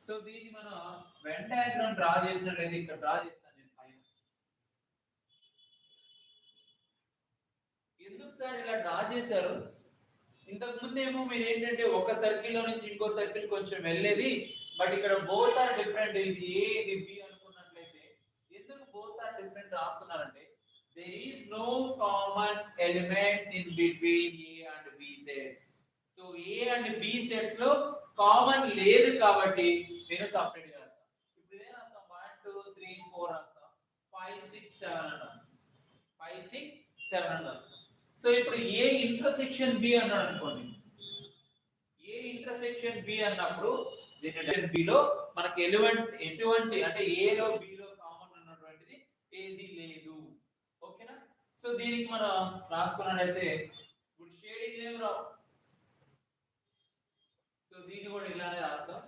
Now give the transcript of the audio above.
So దీన్ని మనం Venn diagram draw చేసినట్లయితే ఇక్కడ డ్రా చేస్తాను నేను పైన. ఎందుకు సార్ ఇలా డ్రా చేశారు? ఇంతకు ముందేమో మీరు ఏంటంటే ఒక సర్కిల్ లో నుంచి ఇంకో సర్కిల్ కొంచెం వెళ్ళేది, బట్ ఇక్కడ బోత్ ఆర్ డిఫరెంట్, ఇది ఏ ఇది బి అనుకున్నట్లయితే ఎందుకు బోత్ ఆర్ డిఫరెంట్ రాస్తున్నారంటే there is no common elements in between A and B sets. So A and B sets లో కామన్ లేదు కాబట్టి నేను సెపరేట్ గా రాస్తాను. ఇప్పుడు ఏం రాస్తాం? 1 2 3 4 రాస్తాం, 5 6 7 అని రాస్తాం, 5 6 7 అని రాస్తాం. సో ఇప్పుడు A ఇంటర్సెక్షన్ B అన్నాడు అనుకోండి, A ఇంటర్సెక్షన్ B అన్నప్పుడు దీని B లో మనకి ఎటువంటి అంటే A లో B లో కామన్ ఉన్నటువంటిది ఏది లేదు. ఓకేనా? సో దీనికి మనం రాసుకున్నట్లయితే ఇప్పుడు షేడింగ్ ఏం రావు, సో దీన్ని కూడా ఇలానే రాస్తాం.